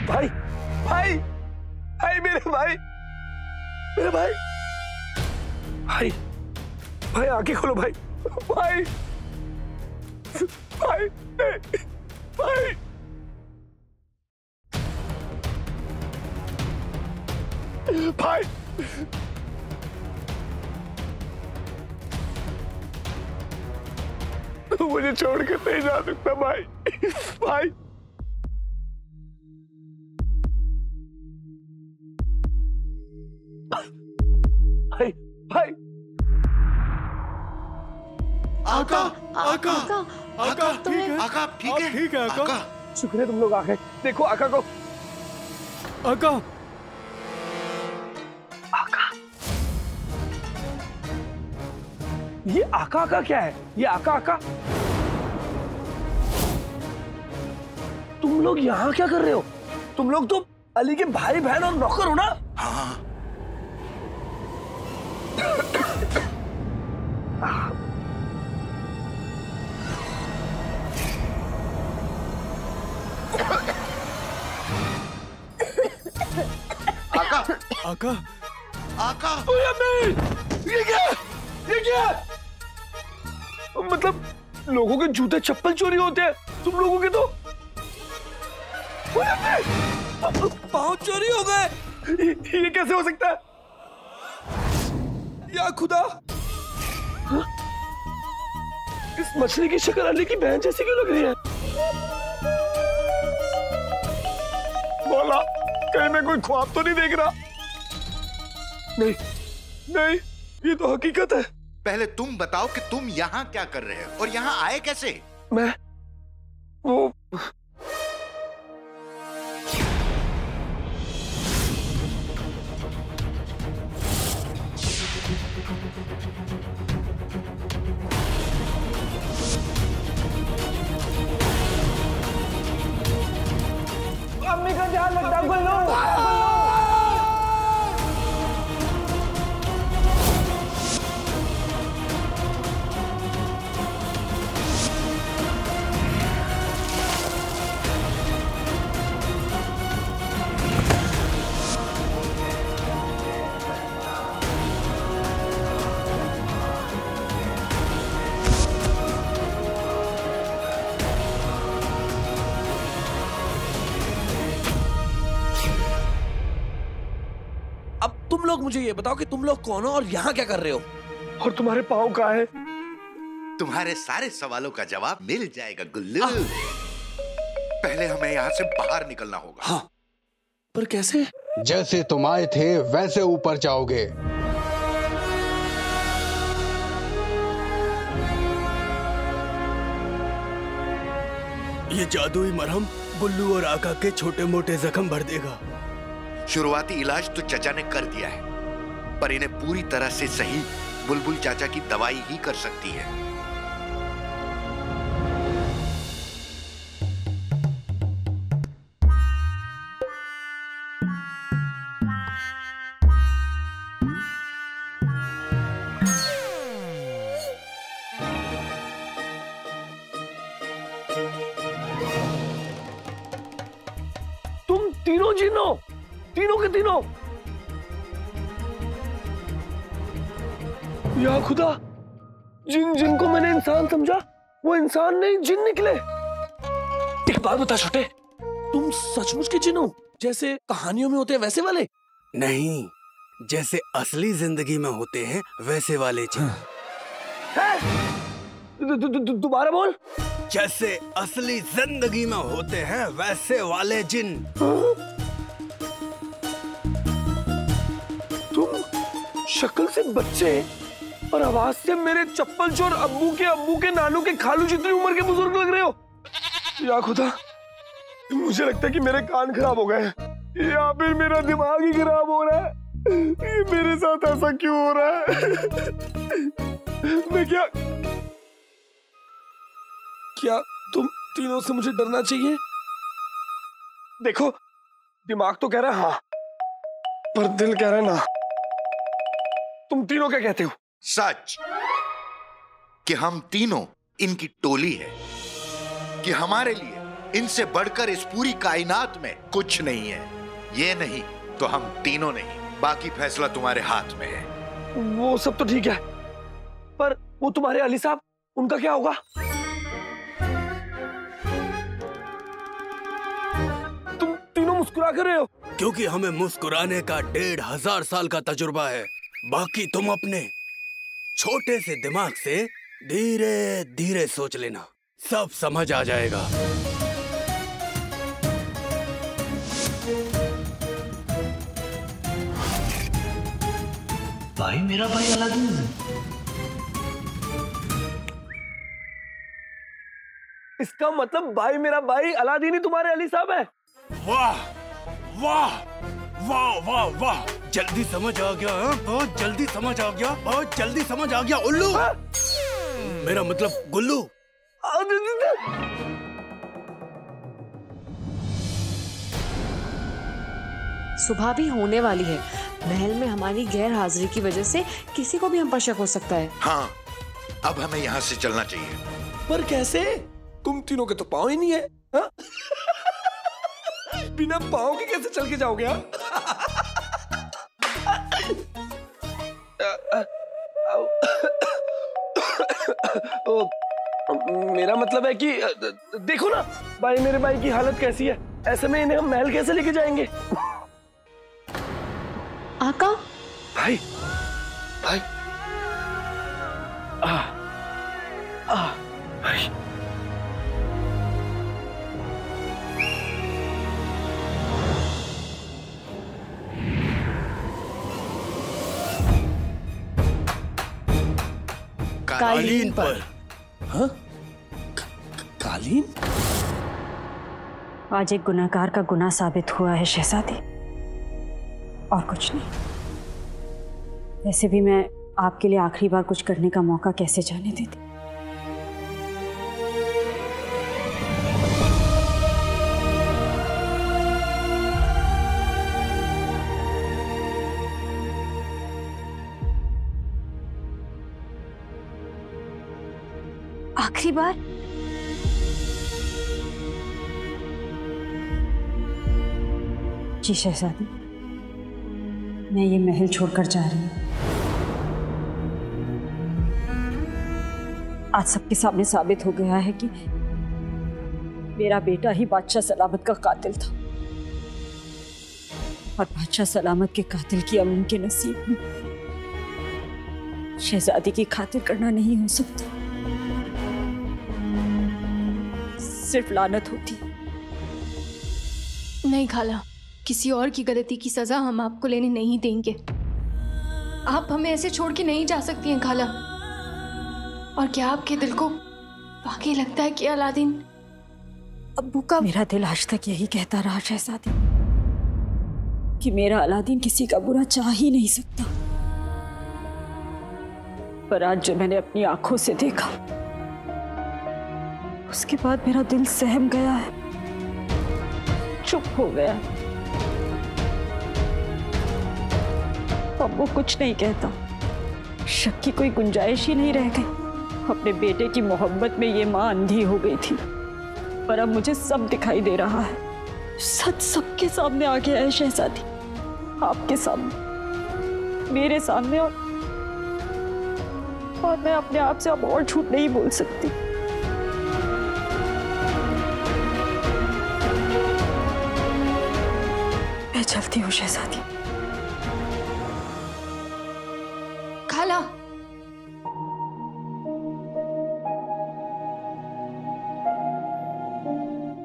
भाई भाई भाई मेरे भाई, मेरे भाई, भाई भाई आंखें खोलो भाई, भाई भाई भाई भाई मुझे छोड़ के नहीं जा सकता भाई, भाई भाई भाई आका आका आका ठीक है आका ठीक है ठीक है आका। शुक्र है तुम लोग आ गए। देखो आका को। आका आका, ये आका आका क्या है? ये आका आका तुम लोग यहाँ क्या कर रहे हो? तुम लोग तो अली के भाई बहन और नौकर हो ना? हाँ आका आका आका ओए अम्मी! ये क्या? ये क्या? मतलब लोगों के जूते चप्पल चोरी होते हैं, तुम लोगों के तो ओए अम्मी! पाँव चोरी हो गए। ये कैसे हो सकता है? या खुदा, हाँ? इस मछली की शक्ल अली की बहन जैसी क्यों लग रही है? बोला कहीं मैं कोई ख्वाब तो नहीं देख रहा? नहीं नहीं, ये तो हकीकत है। पहले तुम बताओ कि तुम यहाँ क्या कर रहे हो और यहाँ आए कैसे? मैं वो अम्मी का ध्यान रखना गुल्लू। अब तुम लोग मुझे ये बताओ कि तुम लोग कौन हो और यहाँ क्या कर रहे हो? और तुम्हारे पाँव कहाँ है? तुम्हारे सारे सवालों का जवाब मिल जाएगा गुल्लू। पहले हमें यहाँ से बाहर निकलना होगा। हाँ, पर कैसे? जैसे तुम आए थे वैसे ऊपर जाओगे। ये जादुई मरहम गुल्लू और आका के छोटे मोटे जख्म भर देगा। शुरुआती इलाज तो चचा ने कर दिया है, पर इन्हें पूरी तरह से सही बुलबुल चाचा की दवाई ही कर सकती है। तुम तीनों जिन हो, तीनों के तीनों। या खुदा, जिन जिनको मैंने इंसान समझा वो इंसान नहीं जिन निकले। एक बात बता छोटे, तुम सचमुच के जिन हो? जैसे कहानियों में होते हैं वैसे वाले? नहीं, जैसे असली जिंदगी में होते हैं वैसे वाले जिन। दोबारा बोल। जैसे असली जिंदगी में होते हैं वैसे वाले जिन। तुम शक्ल से बच्चे और आवाज से मेरे चप्पल चोर अब्बू के नानू के खालू जितनी उम्र के बुजुर्ग लग रहे हो। या खुदा, मुझे लगता है कि मेरे कान खराब हो गए हैं या फिर मेरा दिमाग ही खराब हो रहा है। ये मेरे साथ ऐसा क्यों हो रहा है? मैं क्या तुम तीनों से मुझे डरना चाहिए? देखो, दिमाग तो कह रहा है हाँ, पर दिल कह रहा है ना। तुम तीनों क्या कहते हो? सच कि हम तीनों इनकी टोली है, कि हमारे लिए इनसे बढ़कर इस पूरी कायनात में कुछ नहीं है। ये नहीं तो हम तीनों नहीं, बाकी फैसला तुम्हारे हाथ में है। वो सब तो ठीक है, पर वो तुम्हारे अली साहब, उनका क्या होगा? तुम तीनों मुस्कुरा कर रहे हो? क्योंकि हमें मुस्कुराने का 1500 साल का तजुर्बा है। बाकी तुम अपने छोटे से दिमाग से धीरे धीरे सोच लेना, सब समझ आ जाएगा। भाई मेरा भाई अलादीन। इसका मतलब भाई मेरा भाई अलादीन ही तुम्हारे अली साहब है? वाह वाह वाह वाह वाह, जल्दी समझ आ गया। बहुत जल्दी समझ आ गया, बहुत जल्दी समझ आ गया उल्लू। मेरा मतलब गुल्लू। सुबह भी होने वाली है। महल में हमारी गैर हाजिरी की वजह से किसी को भी हम पर शक हो सकता है। हाँ, अब हमें यहाँ से चलना चाहिए। पर कैसे? तुम तीनों के तो पाँव ही नहीं है। हाँ? बिना पाँव के कैसे चल के जाओगे? मेरा मतलब है कि देखो ना भाई मेरे भाई की हालत कैसी है, ऐसे में इन्हें हम महल कैसे लेके जाएंगे? आका भाई भाई भाई कालीन पर। हाँ? कालीन? आज एक गुनाहगार का गुनाह साबित हुआ है शहजादी, और कुछ नहीं। वैसे भी मैं आपके लिए आखिरी बार कुछ करने का मौका कैसे जाने देती। आखिरी बार? जी शहजादी, मैं ये महल छोड़कर जा रही हूँ। आज सबके सामने साबित हो गया है कि मेरा बेटा ही बादशाह सलामत का कातिल था, और बादशाह सलामत के कातिल की अम्मी के नसीब में शहजादी की खातिर करना नहीं हो सकता, सिर्फ लानत होती। नहीं खाला, किसी और की गलती की सजा हम आपको लेने नहीं देंगे। आप हमें ऐसे छोड़ के नहीं जा सकती हैं खाला। और क्या आपके दिल को वाकई लगता है कि अलादीन अब्बू का? मेरा दिल आज तक यही कहता रहा शहजादी कि मेरा अलादीन किसी का बुरा चाह ही नहीं सकता, पर आज जो मैंने अपनी आंखों से देखा, उसके बाद मेरा दिल सहम गया है, चुप हो गया। अब वो कुछ नहीं कहता, शक की कोई गुंजाइश ही नहीं रह गई। अपने बेटे की मोहब्बत में ये माँ अंधी हो गई थी, पर अब मुझे सब दिखाई दे रहा है। सच सबके सामने आ गया है शहजादी, आपके सामने, मेरे सामने, और मैं अपने आप से अब और झूठ नहीं बोल सकती। मैं चलती हूँ शहजादी। खाला,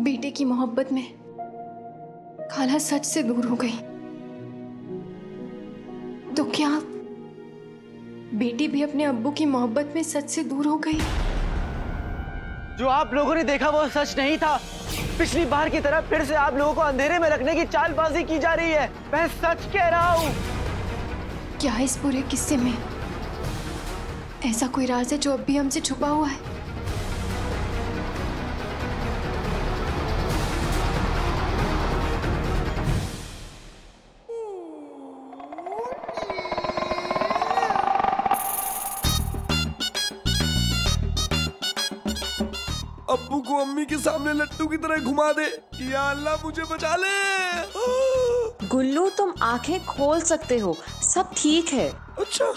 बेटे की मोहब्बत में खाला सच से दूर हो गई, तो क्या बेटी भी अपने अब्बू की मोहब्बत में सच से दूर हो गई? जो आप लोगों ने देखा वो सच नहीं था। पिछली बार की तरह फिर से आप लोगों को अंधेरे में रखने की चालबाजी की जा रही है। मैं सच कह रहा हूँ। क्या इस पूरे किस्से में ऐसा कोई राज है जो अब भी हमसे छुपा हुआ है? अब्बू को अम्मी के सामने लट्टू की तरह घुमा दे। या अल्लाह मुझे बचा ले। गुल्लू तुम आंखें खोल सकते हो, सब ठीक है। अच्छा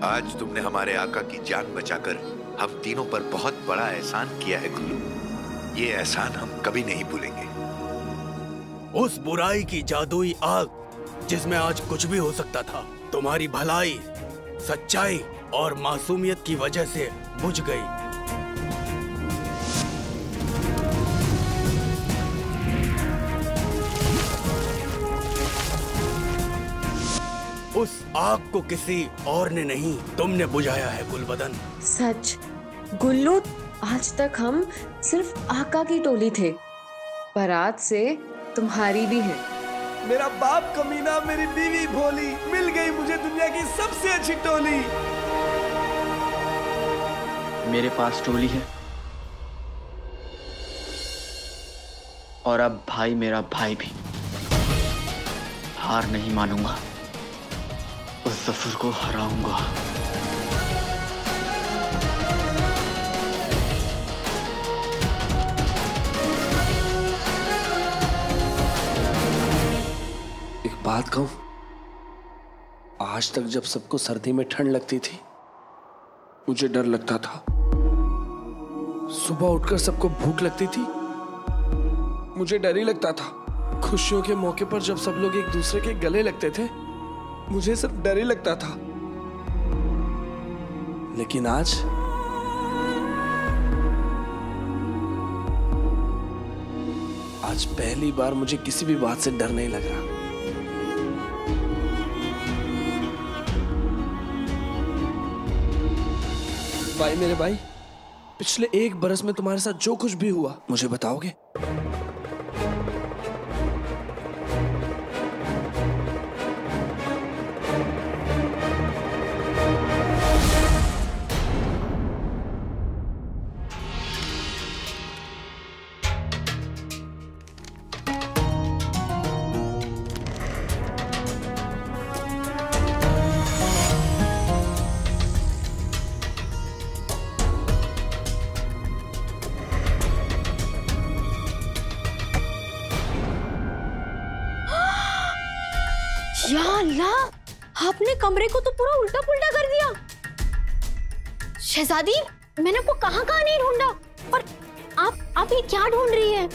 आज तुमने हमारे आका की जान बचाकर हम तीनों पर बहुत बड़ा एहसान किया है गुल्लू। ये एहसान हम कभी नहीं भूलेंगे। उस बुराई की जादुई आग जिसमें आज कुछ भी हो सकता था, तुम्हारी भलाई, सच्चाई और मासूमियत की वजह से बुझ गई। उस आग को किसी और ने नहीं, तुमने बुझाया है गुलबदन। सच गुल्लू, आज तक हम सिर्फ आका की टोली थे, पर आज से तुम्हारी भी है। मेरा बाप कमीना, मेरी बीवी भोली, मिल गई मुझे दुनिया की सबसे अच्छी टोली। मेरे पास टोली है और अब भाई मेरा भाई भी। हार नहीं मानूंगा, उस जफर को हराऊंगा। एक बात कहूं, आज तक जब सबको सर्दी में ठंड लगती थी, मुझे डर लगता था। सुबह उठकर सबको भूख लगती थी, मुझे डर ही लगता था। खुशियों के मौके पर जब सब लोग एक दूसरे के गले लगते थे, मुझे सिर्फ डर ही लगता था। लेकिन आज पहली बार मुझे किसी भी बात से डर नहीं लग रहा। भाई, मेरे भाई, पिछले 1 बरस में तुम्हारे साथ जो कुछ भी हुआ मुझे बताओगे? या अल्लाह, आपने कमरे को तो पूरा उल्टा पुल्टा कर दिया। शहजादी, मैंने आपको कहाँ कहाँ नहीं ढूंढा, और आप ये क्या ढूंढ रही हैं?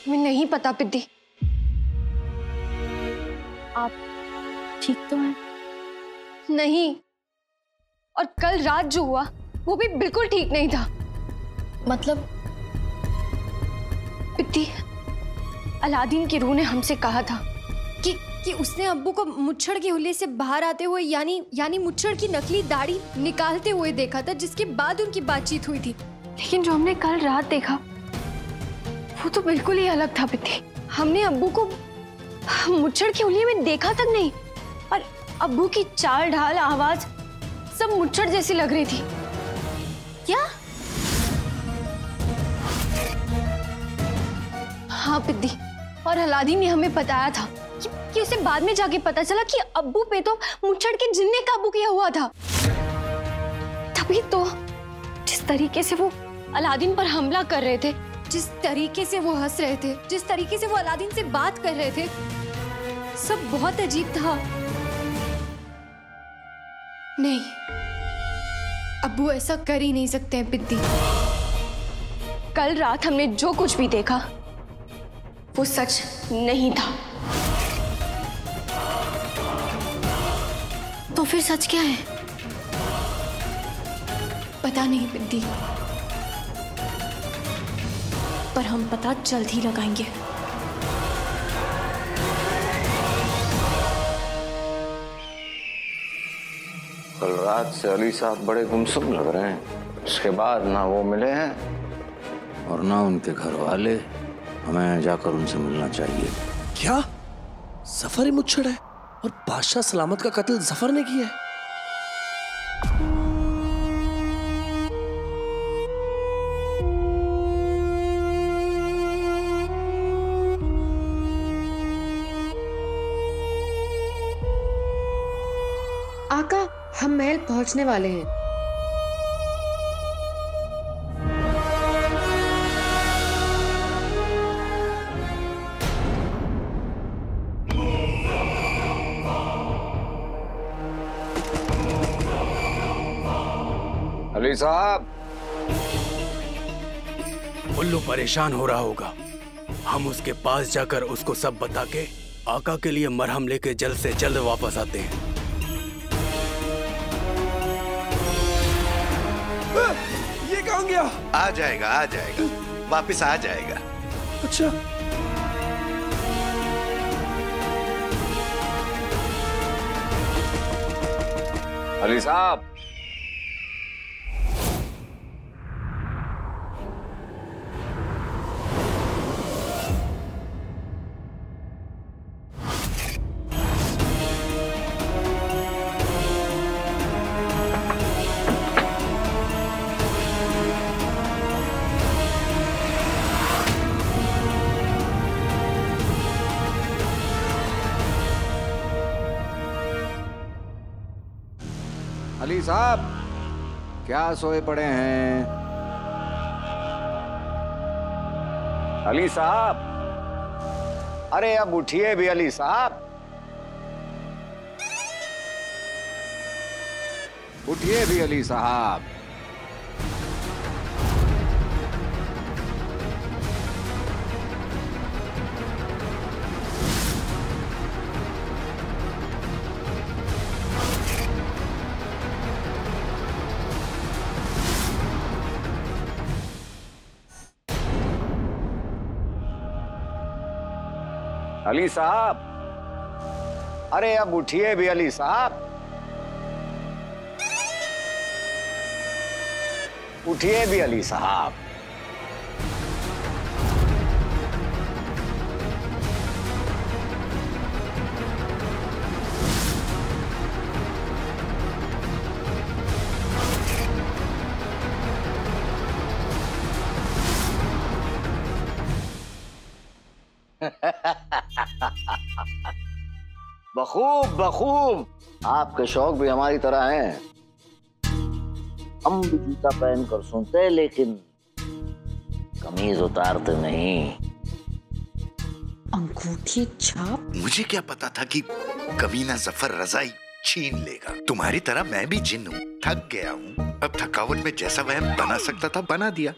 मुझे नहीं पता पिद्दी। आप ठीक तो हैं? नहीं, और कल रात जो हुआ वो भी बिल्कुल ठीक नहीं था। मतलब पिद्दी, अलादीन की रूह ने हमसे कहा था कि उसने अब्बू को मुच्छड़ के हुलिये से बाहर आते हुए यानी मुच्छड़ की नकली दाढ़ी निकालते हुए देखा था, जिसके बाद उनकी बातचीत हुई थी। लेकिन जो हमने कल रात देखा वो तो बिल्कुल ही अलग था पित्ती। हमने अब्बू को मुच्छड़ के हुलिये में देखा तक नहीं, और अब्बू की चाल ढाल, आवाज सब मुच्छड़ जैसी लग रही थी। क्या? हाँ पिद्दी, और अलादीन ने हमें बताया था कि उसे बाद में जाके पता चला कि अब्बू पे तो मुच्छड़ के जिन ने काबू किया हुआ था। तभी तो जिस तरीके से वो अलादीन पर हमला कर रहे थे, जिस तरीके से वो हंस रहे थे, जिस तरीके से वो अलादीन से बात कर रहे थे, सब बहुत अजीब था। नहीं, अब्बू ऐसा कर ही नहीं सकते हैं पिद्दी। कल रात हमने जो कुछ भी देखा वो सच नहीं था। तो फिर सच क्या है? पता नहीं पिद्दी, पर हम पता जल्द ही लगाएंगे। कल रात से अली साहब बड़े गुमसुम लग रहे हैं। इसके बाद ना वो मिले हैं और ना उनके घर वाले। हमें जाकर उनसे मिलना चाहिए। क्या जफर ही मुच्छड़ है और बादशाह सलामत का कत्ल जफर ने किया है? आका, हम महल पहुंचने वाले हैं। अली साहब। उल्लू परेशान हो रहा होगा। हम उसके पास जाकर उसको सब बता के आका के लिए मरहम लेके जल्द से जल्द वापस आते हैं। ये कहाँ गया? आ जाएगा, वापस आ जाएगा। अच्छा, अली साहब। अली साहब, क्या सोए पड़े हैं? अली साहब, अरे अब उठिए भी अली साहब, उठिए भी अली साहब। अली साहब, अरे अब उठिए भी अली साहब, उठिए भी अली साहब। बखूब बखूब, आपके शौक भी हमारी तरह हैं। हम भी जूता पहन कर सुनते लेकिन कमीज उतारते नहीं। अंगूठी छाप? मुझे क्या पता था कि कमीना जफर रजाई छीन लेगा। तुम्हारी तरह मैं भी जिन हूँ, थक गया हूँ। अब थकावट में जैसा वहम बना सकता था बना दिया।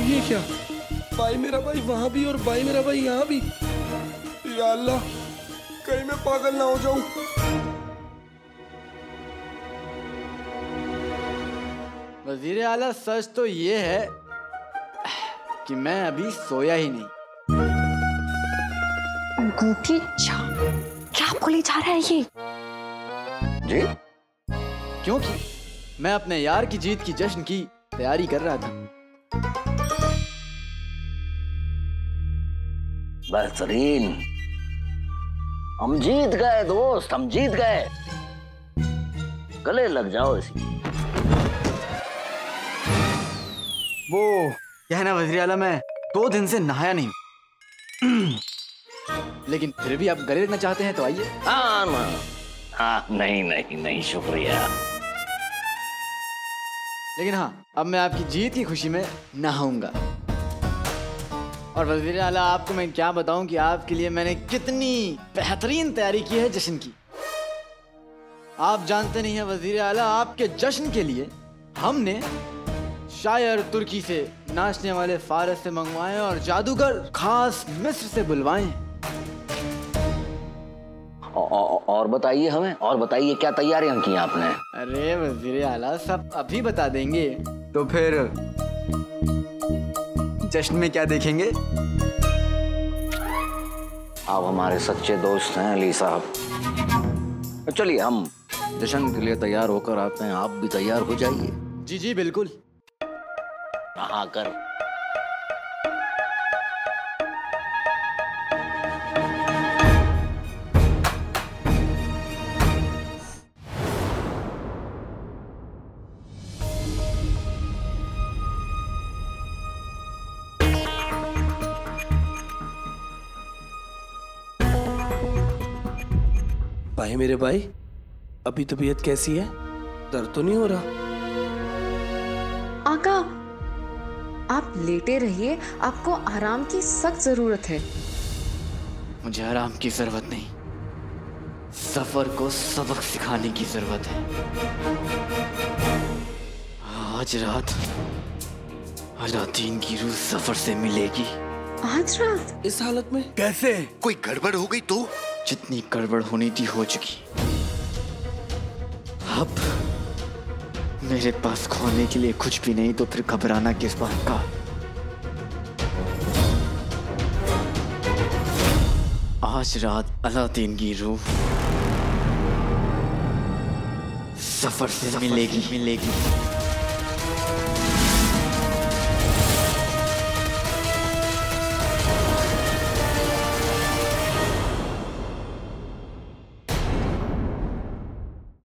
ये क्या? भाई मेरा भाई वहां भी और भाई मेरा भाई यहाँ भी। या अल्लाह, कहीं मैं पागल ना हो जाऊं। वजीर आला, सच तो ये है कि मैं अभी सोया ही नहीं। अंगूठी छाप? क्या बोले जा रहा है ये? जी? क्योंकि मैं अपने यार की जीत की जश्न की तैयारी कर रहा था। बेहतरीन, हम जीत गए दोस्त, हम जीत गए। गले लग जाओ इसी। वो क्या है ना वजीर आला, मैं 2 दिन से नहाया नहीं। लेकिन फिर भी आप गले लगना चाहते हैं तो आइए। हाँ, नहीं नहीं नहीं, शुक्रिया। लेकिन हाँ, अब मैं आपकी जीत की खुशी में नहाऊंगा। और वज़ीर आला, आपको मैं क्या बताऊं कि आपके लिए मैंने कितनी बेहतरीन तैयारी की है जश्न की। आप जानते नहीं हैं वज़ीर आला, आपके जश्न के लिए हमने शायर तुर्की से नाचने वाले फारस से मंगवाए और जादूगर खास मिस्र से बुलवाए। और बताइए हमें, और बताइए क्या तैयारियां की आपने? अरे वज़ीर आला, सब अभी बता देंगे। तो फिर जश्न में क्या देखेंगे? आप हमारे सच्चे दोस्त हैं अली साहब। चलिए हम जश्न के लिए तैयार होकर आते हैं, आप भी तैयार हो जाइए। जी जी बिल्कुल। नहा कर भाई मेरे भाई, अभी तबीयत कैसी है? दर्द तो नहीं हो रहा? आका, आप लेटे रहिए, आपको आराम की सख्त जरूरत है। मुझे आराम की जरूरत नहीं, सफर को सबक सिखाने की जरूरत है। आज रात अलादीन की रूह सफर से मिलेगी। आज रात? इस हालत में? कैसे? कोई गड़बड़ हो गई तो? जितनी गड़बड़ होनी थी हो चुकी। अब मेरे पास खोने के लिए कुछ भी नहीं, तो फिर घबराना किस बात का? आज रात अलादीन की रूह सफर से मिलेगी।